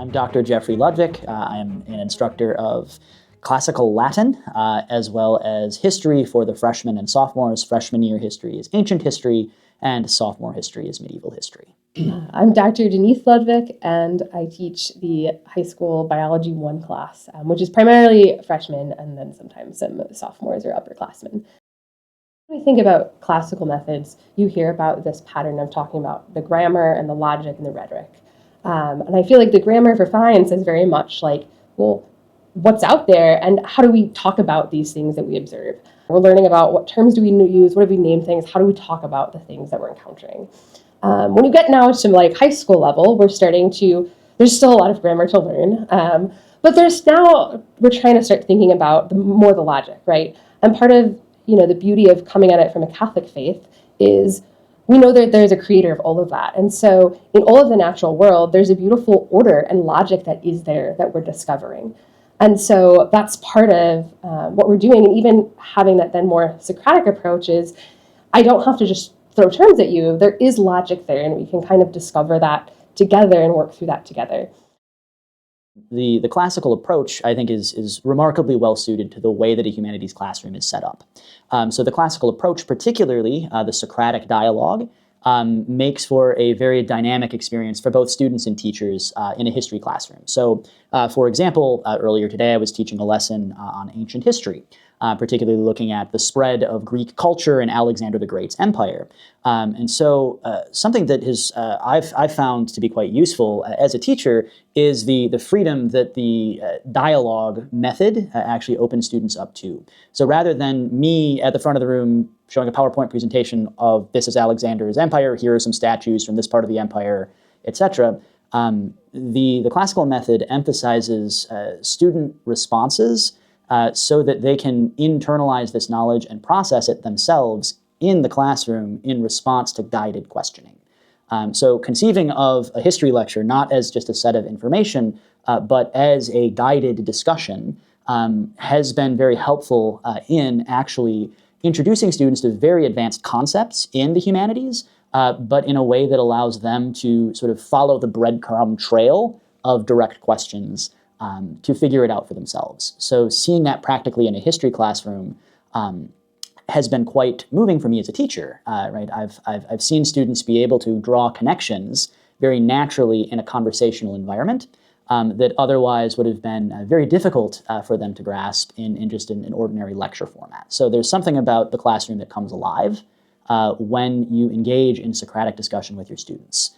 I'm Dr. Jeffrey Ludwig. I am an instructor of classical Latin, as well as history for the freshmen and sophomores. Freshman year history is ancient history, and sophomore history is medieval history. I'm Dr. Denise Ludwig, and I teach the high school biology 1 class, which is primarily freshmen and then sometimes some sophomores or upperclassmen. When we think about classical methods, you hear about this pattern of talking about the grammar and the logic and the rhetoric. And I feel like the grammar for science is very much like, well, what's out there and how do we talk about these things that we observe? We're learning about what terms do we use, what do we name things, how do we talk about the things that we're encountering. When you get now to like high school level, there's still a lot of grammar to learn, but we're trying to start thinking about more the logic, right? And part of, the beauty of coming at it from a Catholic faith is we know that there's a creator of all of that. And so in all of the natural world, there's a beautiful order and logic that is there that we're discovering. And so that's part of what we're doing. And even having that then more Socratic approach is, I don't have to just throw terms at you. There is logic there, and we can kind of discover that together and work through that together. The classical approach, I think, is remarkably well suited to the way that a humanities classroom is set up. So the classical approach, particularly the Socratic dialogue, makes for a very dynamic experience for both students and teachers in a history classroom. So, for example, earlier today I was teaching a lesson on ancient history, particularly looking at the spread of Greek culture in Alexander the Great's empire. And so something that I've found to be quite useful as a teacher is the freedom that the dialogue method actually opens students up to. So rather than me at the front of the room showing a PowerPoint presentation of this is Alexander's empire, here are some statues from this part of the empire, etc., the classical method emphasizes student responses so that they can internalize this knowledge and process it themselves in the classroom in response to guided questioning. So conceiving of a history lecture not as just a set of information, but as a guided discussion has been very helpful in actually introducing students to very advanced concepts in the humanities, but in a way that allows them to sort of follow the breadcrumb trail of direct questions to figure it out for themselves. So seeing that practically in a history classroom has been quite moving for me as a teacher, right? I've seen students be able to draw connections very naturally in a conversational environment that otherwise would have been very difficult for them to grasp in just an ordinary lecture format. So there's something about the classroom that comes alive when you engage in Socratic discussion with your students.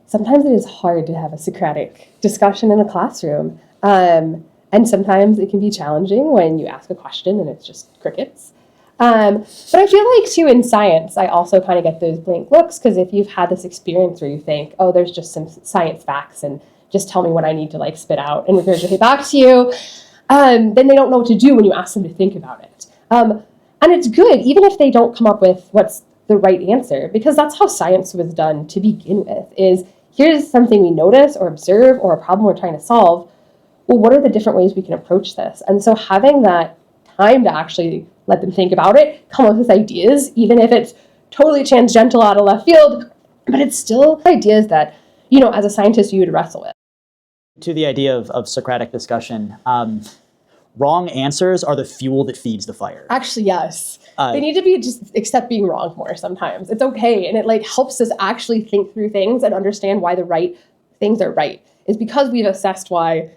Sometimes it is hard to have a Socratic discussion in a classroom. And sometimes it can be challenging when you ask a question and it's just crickets. But I feel like, too, in science, I also kind of get those blank looks, because if you've had this experience where you think, oh, there's just some science facts and just tell me what I need to like spit out and regurgitate back to you, then they don't know what to do when you ask them to think about it. And it's good, even if they don't come up with what's the right answer, because that's how science was done to begin with, is here's something we notice or observe or a problem we're trying to solve. Well, what are the different ways we can approach this? And so having that time to actually let them think about it, come up with ideas, even if it's totally tangential out of left field, but it's still ideas that, as a scientist, you would wrestle with. To the idea of Socratic discussion, wrong answers are the fuel that feeds the fire. Actually, yes. They need to be just accept being wrong more sometimes. It's okay. And it helps us actually think through things and understand why the right things are right. It's because we've assessed why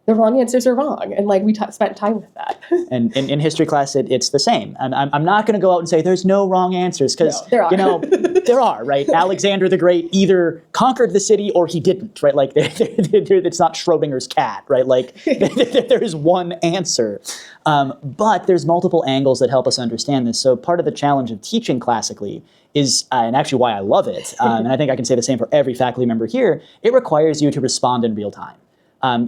the wrong answers are wrong. And like we spent time with that. And in history class, it's the same. I'm not going to go out and say there's no wrong answers, because, No, there are. you know, there are, right? Alexander the Great either conquered the city or he didn't, right? Like, it's not Schrodinger's cat, right? Like, there is one answer. But there's multiple angles that help us understand this. So part of the challenge of teaching classically is, and actually why I love it, and I think I can say the same for every faculty member here, it requires you to respond in real time.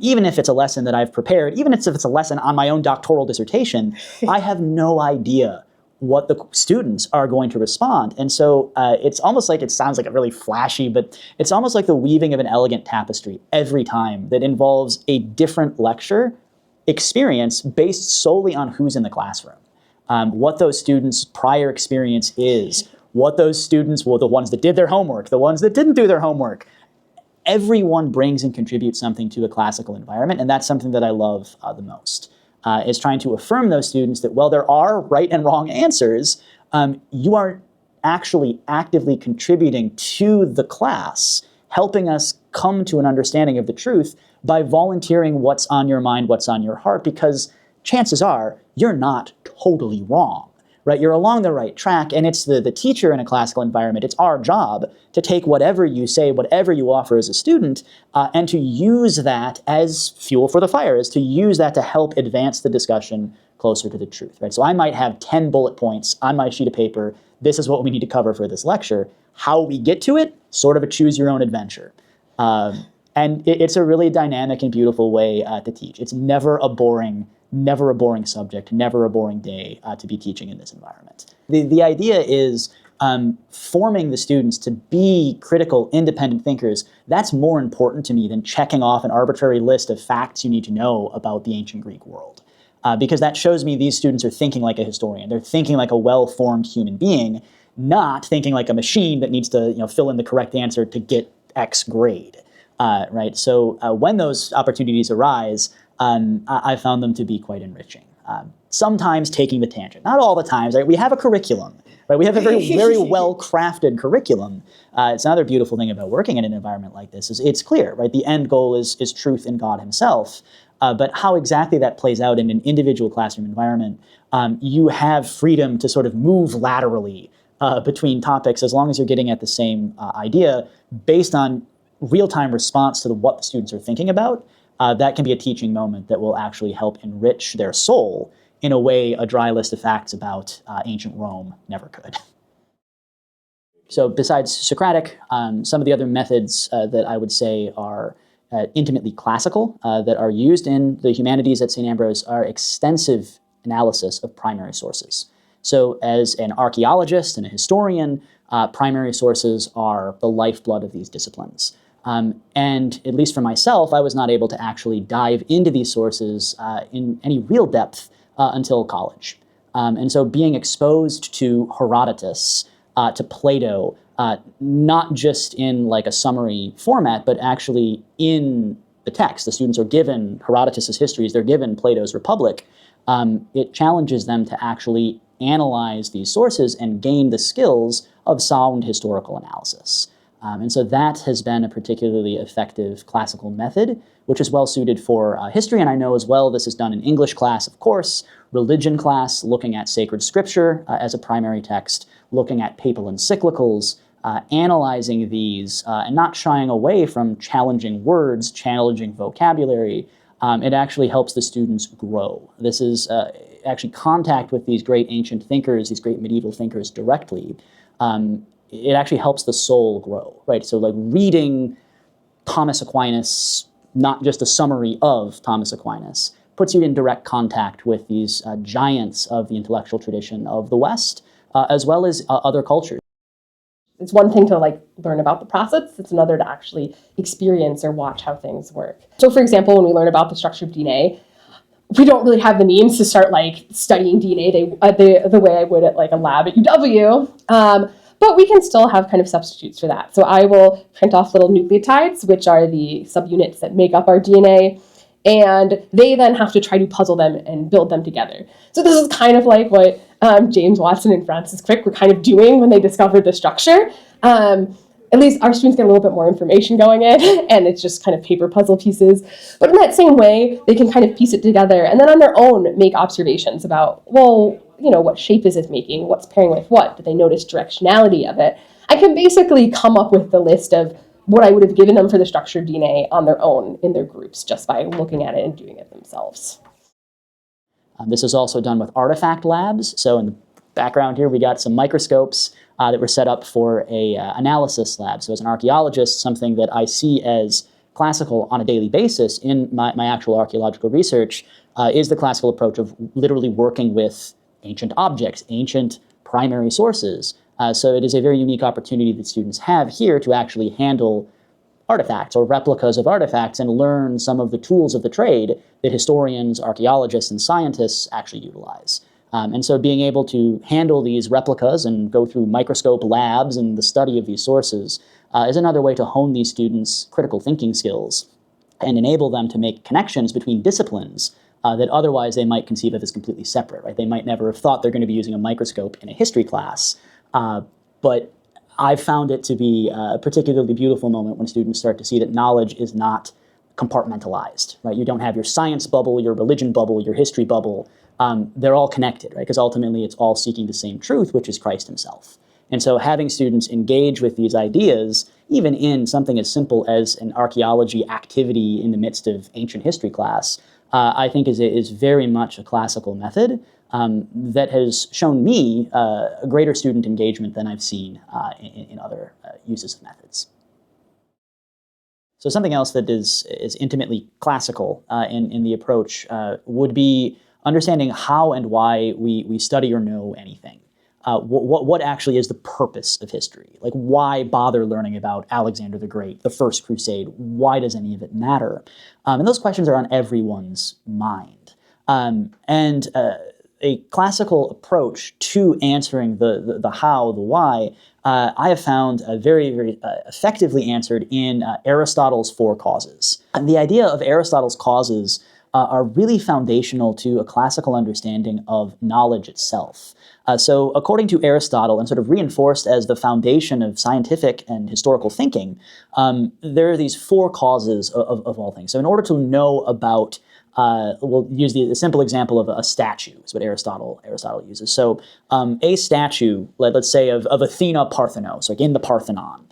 Even if it's a lesson that I've prepared, even if it's a lesson on my own doctoral dissertation, I have no idea what the students are going to respond. And so it's almost like, it sounds like a really flashy, but it's almost like the weaving of an elegant tapestry every time that involves a different lecture experience based solely on who's in the classroom, what those students' prior experience is, what those students, well, the ones that did their homework, the ones that didn't do their homework. Everyone brings and contributes something to a classical environment, and that's something that I love the most, is trying to affirm those students that, while there are right and wrong answers, you are actually actively contributing to the class, helping us come to an understanding of the truth by volunteering what's on your mind, what's on your heart, because chances are you're not totally wrong. Right, you're along the right track, and it's the teacher in a classical environment. It's our job to take whatever you say, whatever you offer as a student, and to use that as fuel for the fire, is to use that to help advance the discussion closer to the truth. Right, so I might have 10 bullet points on my sheet of paper. This is what we need to cover for this lecture. How we get to it, sort of a choose your own adventure. And it's a really dynamic and beautiful way to teach. It's never a boring subject, never a boring day to be teaching in this environment. The idea is forming the students to be critical, independent thinkers. That's more important to me than checking off an arbitrary list of facts you need to know about the ancient Greek world. Because that shows me these students are thinking like a historian. They're thinking like a well-formed human being, not thinking like a machine that needs to fill in the correct answer to get X grade. Right? So when those opportunities arise, I found them to be quite enriching. Sometimes taking the tangent, not all the times. Right? We have a curriculum. Right? We have a very well-crafted curriculum. It's another beautiful thing about working in an environment like this is it's clear. Right? The end goal is truth in God Himself. But how exactly that plays out in an individual classroom environment, you have freedom to sort of move laterally between topics as long as you're getting at the same idea based on real-time response to what the students are thinking about. That can be a teaching moment that will actually help enrich their soul in a way a dry list of facts about ancient Rome never could. So besides Socratic, some of the other methods that I would say are intimately classical that are used in the humanities at St. Ambrose are extensive analysis of primary sources. So as an archaeologist and a historian, primary sources are the lifeblood of these disciplines. And at least for myself, I was not able to actually dive into these sources in any real depth until college. And so being exposed to Herodotus, to Plato, not just in like a summary format, but actually in the text. The students are given Herodotus's histories, they're given Plato's Republic. It challenges them to actually analyze these sources and gain the skills of sound historical analysis. And so that has been a particularly effective classical method, which is well suited for history. And I know as well this is done in English class, of course, religion class, looking at sacred scripture as a primary text, looking at papal encyclicals, analyzing these, and not shying away from challenging words, challenging vocabulary. It actually helps the students grow. This is actually contact with these great ancient thinkers, these great medieval thinkers directly. It actually helps the soul grow, right? So like reading Thomas Aquinas, not just a summary of Thomas Aquinas, puts you in direct contact with these giants of the intellectual tradition of the West, as well as other cultures. It's one thing to like learn about the process. It's another to actually experience or watch how things work. So for example, when we learn about the structure of DNA, we don't really have the means to start like studying DNA the way I would at like a lab at UW. But we can still have kind of substitutes for that. So I will print off little nucleotides, which are the subunits that make up our DNA, and they then have to try to puzzle them and build them together. So this is kind of like what James Watson and Francis Crick were kind of doing when they discovered the structure. at least our students get a little bit more information going in, and it's just kind of paper puzzle pieces. But in that same way, they can kind of piece it together and then on their own make observations about, well, what shape is it making? What's pairing with what? Did they notice directionality of it? I can basically come up with the list of what I would have given them for the structured DNA on their own in their groups just by looking at it and doing it themselves. This is also done with artifact labs. So in the background here, we got some microscopes that were set up for a analysis lab. So as an archaeologist, something that I see as classical on a daily basis in my actual archaeological research is the classical approach of literally working with ancient objects, ancient primary sources. So it is a very unique opportunity that students have here to actually handle artifacts or replicas of artifacts and learn some of the tools of the trade that historians, archaeologists, and scientists actually utilize. And so being able to handle these replicas and go through microscope labs and the study of these sources is another way to hone these students' critical thinking skills and enable them to make connections between disciplines that otherwise they might conceive of as completely separate, right? They might never have thought they're going to be using a microscope in a history class, but I've found it to be a particularly beautiful moment when students start to see that knowledge is not compartmentalized, right? You don't have your science bubble, your religion bubble, your history bubble. They're all connected, right? Because ultimately it's all seeking the same truth, which is Christ himself. And so having students engage with these ideas, even in something as simple as an archaeology activity in the midst of ancient history class, I think is very much a classical method that has shown me a greater student engagement than I've seen in other uses of methods. So something else that is intimately classical in the approach would be understanding how and why we study or know anything. What actually is the purpose of history? Like, why bother learning about Alexander the Great, the First Crusade? Why does any of it matter? And those questions are on everyone's mind. And a classical approach to answering the how, the why, I have found very, very effectively answered in Aristotle's four causes. And the idea of Aristotle's causes are really foundational to a classical understanding of knowledge itself. So according to Aristotle, and sort of reinforced as the foundation of scientific and historical thinking, there are these four causes of all things. So in order to know about, we'll use the simple example of a statue, is what Aristotle uses. So a statue, let's say of Athena Parthenos, like in the Parthenon,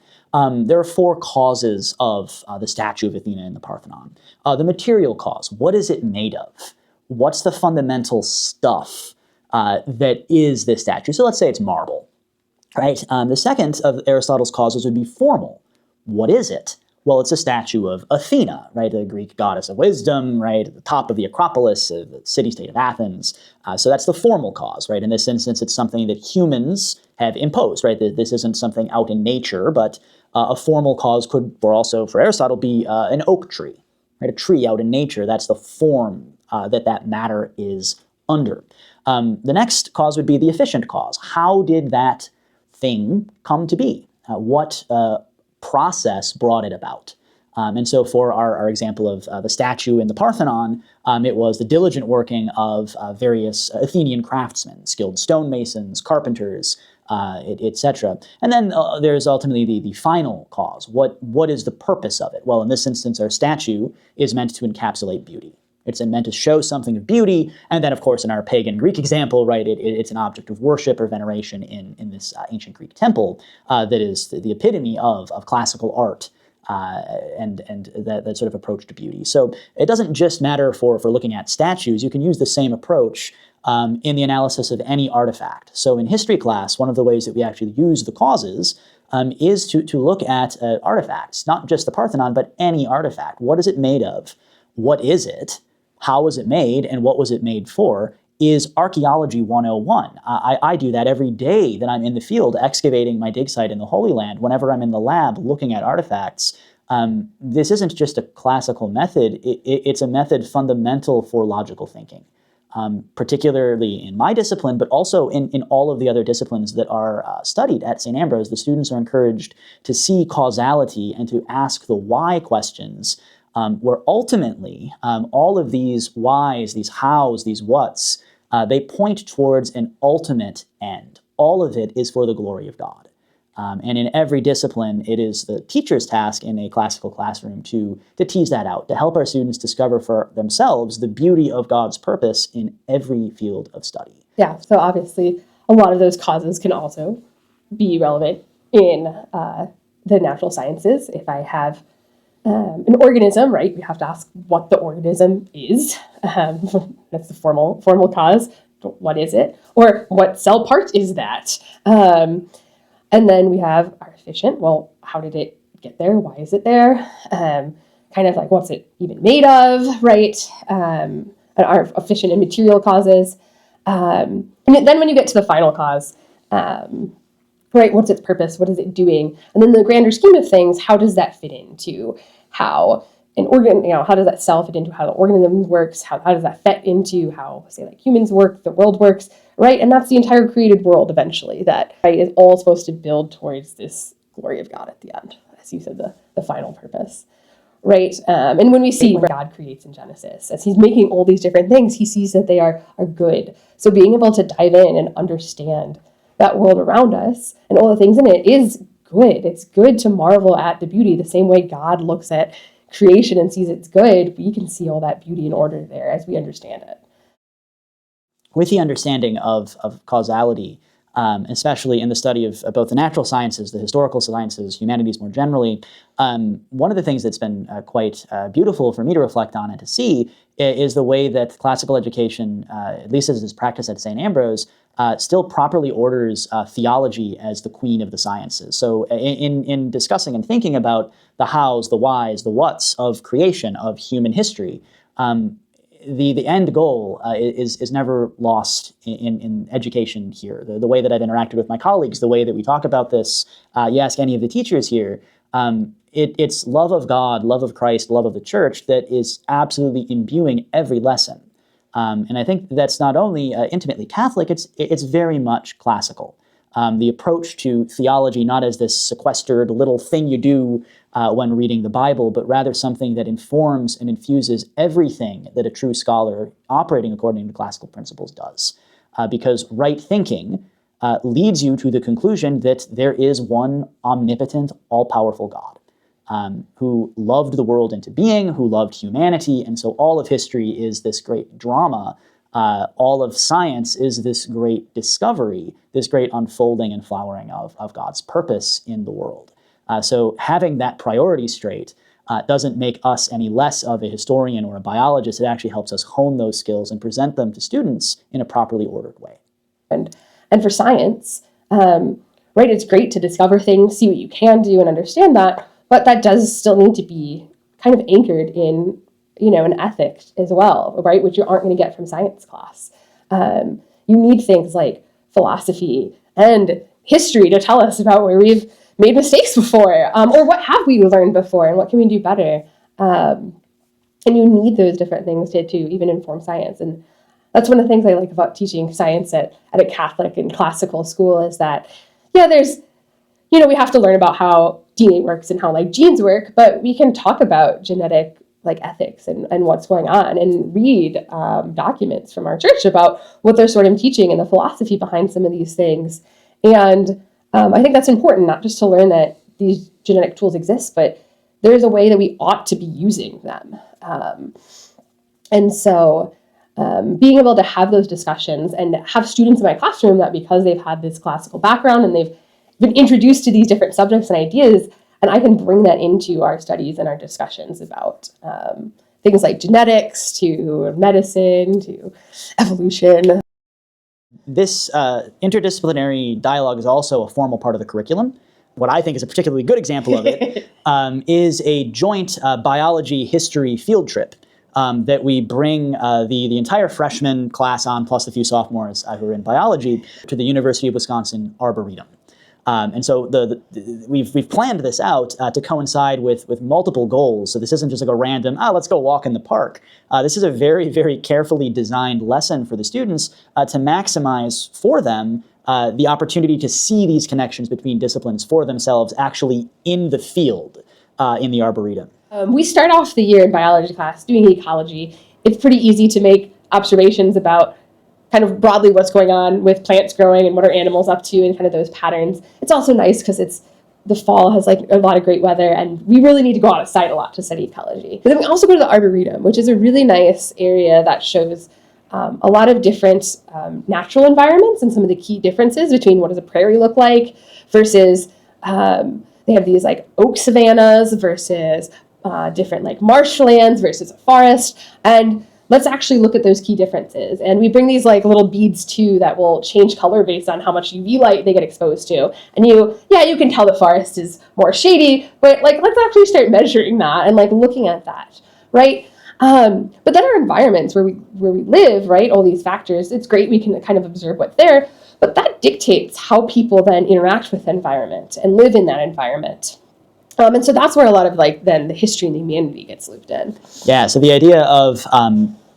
there are four causes of the statue of Athena in the Parthenon. The material cause, what is it made of? What's the fundamental stuff that is this statue? So let's say it's marble, right? The second of Aristotle's causes would be formal. What is it? Well, it's a statue of Athena, right, a Greek goddess of wisdom, right, at the top of the Acropolis, the city-state of Athens. So that's the formal cause, right? In this instance, it's something that humans have imposed, right? This isn't something out in nature, but a formal cause could, or also for Aristotle, be an oak tree, right? A tree out in nature. That's the form that matter is under. The next cause would be the efficient cause. How did that thing come to be? What process brought it about? And so for our example of the statue in the Parthenon, it was the diligent working of various Athenian craftsmen, skilled stonemasons, carpenters, etc. And then there's ultimately the final cause. What is the purpose of it? Well, in this instance, our statue is meant to encapsulate beauty. It's meant to show something of beauty, and then, of course, in our pagan Greek example, right, it's an object of worship or veneration in this ancient Greek temple that is the epitome of classical art and that sort of approach to beauty. So it doesn't just matter for looking at statues. You can use the same approach in the analysis of any artifact. So in history class, one of the ways that we actually use the causes is to look at artifacts, not just the Parthenon, but any artifact. What is it made of? What is it? How was it made, and what was it made for, is Archaeology 101. I do that every day that I'm in the field excavating my dig site in the Holy Land. Whenever I'm in the lab looking at artifacts, this isn't just a classical method. It's a method fundamental for logical thinking, particularly in my discipline, but also in all of the other disciplines that are studied at St. Ambrose. The students are encouraged to see causality and to ask the why questions, where ultimately all of these whys, these hows, these whats, they point towards an ultimate end. All of it is for the glory of God. And in every discipline, it is the teacher's task in a classical classroom to tease that out, to help our students discover for themselves the beauty of God's purpose in every field of study. Yeah, so obviously a lot of those causes can also be relevant in the natural sciences. If I have an organism, right, we have to ask what the organism is. That's the formal cause. What is it? Or what cell part is that? And then we have our efficient. Well, how did it get there? Why is it there? Kind of like, what's it even made of, right? And our efficient and material causes. And then when you get to the final cause, right, what's its purpose? What is it doing? And then the grander scheme of things, how does that fit into how an organ, how does that cell fit into how the organism works? How does that fit into how, say, like humans work, the world works, right? And that's the entire created world eventually that, right, is all supposed to build towards this glory of God at the end, as you said, the final purpose, right? And when we see what God creates in Genesis, as he's making all these different things, he sees that they are good. So being able to dive in and understand that world around us and all the things in it is good. It's good to marvel at the beauty the same way God looks at creation and sees it's good. We can see all that beauty and order there as we understand it. With the understanding of causality, especially in the study of both the natural sciences, the historical sciences, humanities more generally, one of the things that's been quite beautiful for me to reflect on and to see is the way that classical education, at least as it is practiced at St. Ambrose, still properly orders theology as the queen of the sciences. So in discussing and thinking about the hows, the whys, the whats of creation, of human history, the end goal is never lost in education here. The way that I've interacted with my colleagues, the way that we talk about this, you ask any of the teachers here, it's love of God, love of Christ, love of the church that is absolutely imbuing every lesson. And I think that's not only intimately Catholic, it's very much classical. The approach to theology not as this sequestered little thing you do when reading the Bible, but rather something that informs and infuses everything that a true scholar operating according to classical principles does. Because right thinking leads you to the conclusion that there is one omnipotent, all-powerful God who loved the world into being, who loved humanity, and so all of history is this great drama. All of science is this great discovery, this great unfolding and flowering of God's purpose in the world. So having that priority straight doesn't make us any less of a historian or a biologist. It actually helps us hone those skills and present them to students in a properly ordered way. And for science, right, it's great to discover things, see what you can do and understand that, but that does still need to be kind of anchored in an ethic as well, right? Which you aren't going to get from science class. You need things like philosophy and history to tell us about where we've made mistakes before, or what have we learned before and what can we do better. And you need those different things to even inform science. And that's one of the things I like about teaching science at a Catholic and classical school is that, there's, we have to learn about how DNA works and how like genes work, but we can talk about genetic like ethics and what's going on and read documents from our church about what they're sort of teaching and the philosophy behind some of these things. And I think that's important, not just to learn that these genetic tools exist, but there's a way that we ought to be using them. And so being able to have those discussions and have students in my classroom that because they've had this classical background and they've been introduced to these different subjects and ideas, and I can bring that into our studies and our discussions about things like genetics to medicine to evolution. This interdisciplinary dialogue is also a formal part of the curriculum. What I think is a particularly good example of it is a joint biology history field trip that we bring the entire freshman class on, plus a few sophomores who are in biology, to the University of Wisconsin Arboretum. And so we've planned this out to coincide with multiple goals. So this isn't just like a random, let's go walk in the park. This is a very, very carefully designed lesson for the students to maximize for them the opportunity to see these connections between disciplines for themselves actually in the field in the Arboretum. We start off the year in biology class doing ecology. It's pretty easy to make observations about kind of broadly what's going on with plants growing and what are animals up to and kind of those patterns. It's also nice because the fall has like a lot of great weather, and we really need to go outside a lot to study ecology. But then we also go to the Arboretum, which is a really nice area that shows a lot of different natural environments and some of the key differences between what does a prairie look like versus they have these like oak savannas versus different like marshlands versus a forest. And let's actually look at those key differences. And we bring these like little beads too that will change color based on how much UV light they get exposed to. And you can tell the forest is more shady, but like let's actually start measuring that and like looking at that, right? But then our environments where we live, right? All these factors, it's great we can kind of observe what's there, but that dictates how people then interact with the environment and live in that environment. And so that's where a lot of like then the history and the humanity gets looped in. Yeah, so the idea of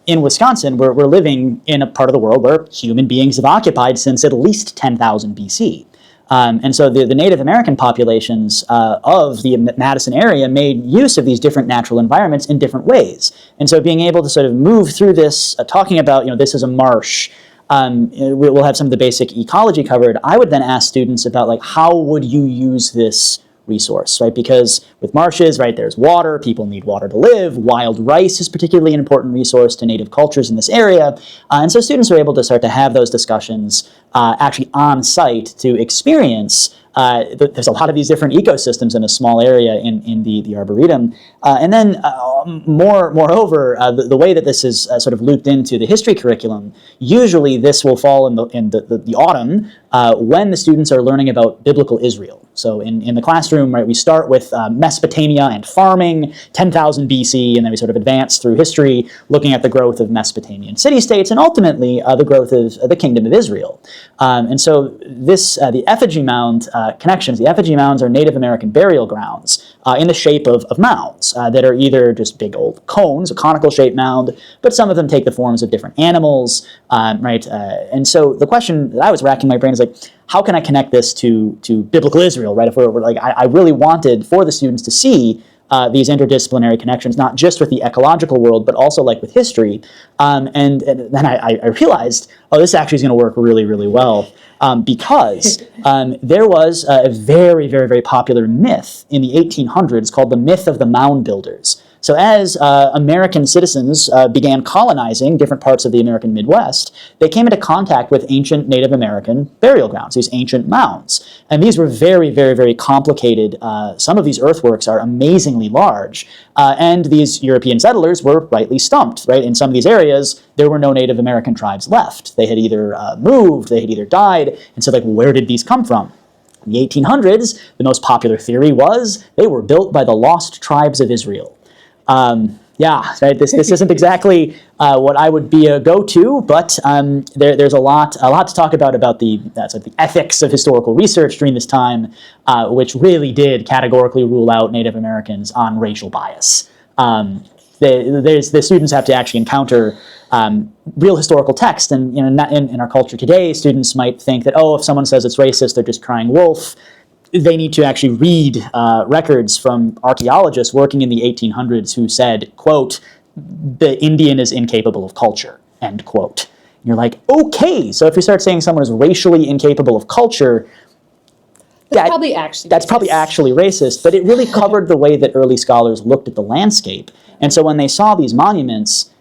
in Wisconsin, we're living in a part of the world where human beings have occupied since at least 10,000 BC. And so the Native American populations of the Madison area made use of these different natural environments in different ways. And so being able to sort of move through this, talking about, this is a marsh, we'll have some of the basic ecology covered. I would then ask students about like, how would you use this resource, right? Because with marshes, right, there's water, people need water to live. Wild rice is particularly an important resource to native cultures in this area. And so students are able to start to have those discussions actually on site to experience there's a lot of these different ecosystems in a small area in the Arboretum. And then moreover, the way that this is sort of looped into the history curriculum, usually this will fall in the autumn when the students are learning about biblical Israel. So in the classroom, right, we start with Mesopotamia and farming, 10,000 BC, and then we sort of advance through history, looking at the growth of Mesopotamian city-states and ultimately the growth of the Kingdom of Israel. And so the effigy mound connections, the effigy mounds are Native American burial grounds in the shape of mounds that are either just big old cones, a conical shaped mound, but some of them take the forms of different animals, right? And so the question that I was racking my brain is like, how can I connect this to biblical Israel, right? If we're like, I really wanted for the students to see these interdisciplinary connections, not just with the ecological world, but also like with history. And then I realized, this actually is going to work really, really well because there was a very, very, very popular myth in the 1800s called the myth of the mound builders. So as American citizens began colonizing different parts of the American Midwest, they came into contact with ancient Native American burial grounds, these ancient mounds. And these were very, very, very complicated. Some of these earthworks are amazingly large. And these European settlers were rightly stumped, right? In some of these areas, there were no Native American tribes left. They had either moved, they had either died. And so like, where did these come from? In the 1800s, the most popular theory was they were built by the lost tribes of Israel. Yeah, right. This isn't exactly what I would be a go-to, but there's a lot to talk about the sort of the ethics of historical research during this time, which really did categorically rule out Native Americans on racial bias. The students have to actually encounter real historical text, and in our culture today, students might think that if someone says it's racist, they're just crying wolf. They need to actually read records from archaeologists working in the 1800s who said, quote, the Indian is incapable of culture, end quote. And you're like, okay, so if you start saying someone is racially incapable of culture, that's probably actually racist, but it really covered the way that early scholars looked at the landscape. And so when they saw these monuments,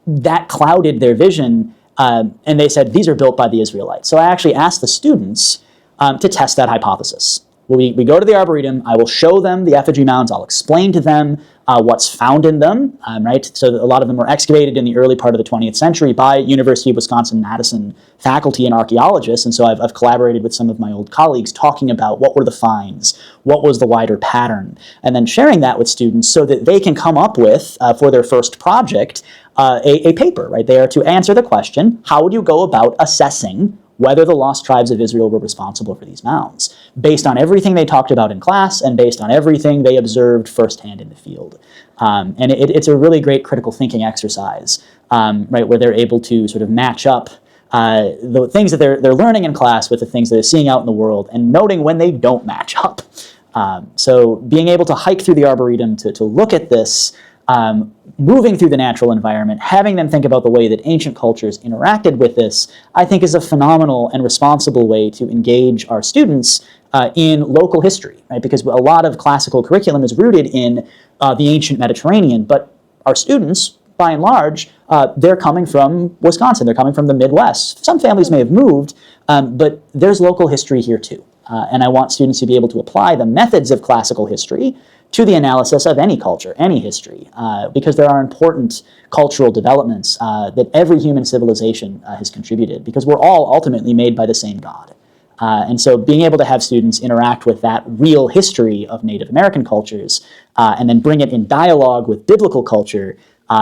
that clouded their vision, and they said, these are built by the Israelites. So I actually asked the students to test that hypothesis. We go to the Arboretum, I will show them the effigy mounds, I'll explain to them what's found in them, right? So a lot of them were excavated in the early part of the 20th century by University of Wisconsin-Madison faculty and archaeologists, and so I've collaborated with some of my old colleagues talking about what were the finds, what was the wider pattern, and then sharing that with students so that they can come up with, for their first project, a paper, right? They are to answer the question, how would you go about assessing whether the lost tribes of Israel were responsible for these mounds, based on everything they talked about in class and based on everything they observed firsthand in the field. And it's a really great critical thinking exercise, right, where they're able to sort of match up the things that they're learning in class with the things that they're seeing out in the world and noting when they don't match up. So being able to hike through the Arboretum to look at this moving through the natural environment, having them think about the way that ancient cultures interacted with this, I think is a phenomenal and responsible way to engage our students in local history, right? Because a lot of classical curriculum is rooted in the ancient Mediterranean, but our students, by and large, they're coming from Wisconsin, they're coming from the Midwest. Some families may have moved, but there's local history here too. And I want students to be able to apply the methods of classical history to the analysis of any culture, any history, because there are important cultural developments that every human civilization has contributed, because we're all ultimately made by the same God. And so being able to have students interact with that real history of Native American cultures and then bring it in dialogue with biblical culture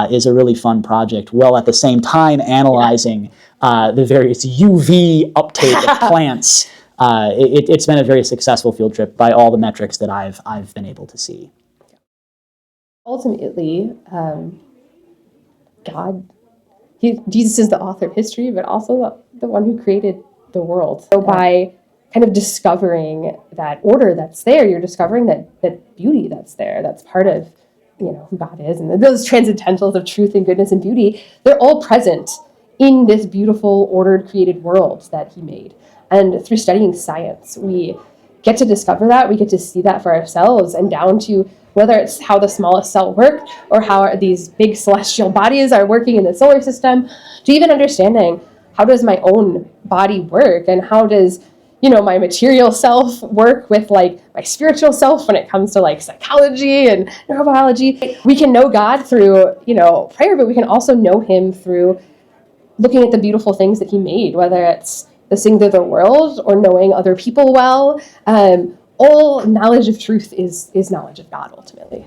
is a really fun project, while at the same time analyzing the various UV uptake of plants. It's been a very successful field trip by all the metrics that I've been able to see. Ultimately, Jesus is the author of history, but also the one who created the world. So by kind of discovering that order that's there, you're discovering that beauty that's there, that's part of who God is, and those transcendentals of truth and goodness and beauty, they're all present in this beautiful, ordered, created world that he made. And through studying science, we get to discover that, we get to see that for ourselves, and down to whether it's how the smallest cell worked or how these big celestial bodies are working in the solar system, to even understanding how does my own body work, and how does my material self work with my spiritual self when it comes to psychology and neurobiology. We can know God through prayer, but we can also know him through looking at the beautiful things that he made, whether it's the things of the world or knowing other people well. All knowledge of truth is knowledge of God ultimately.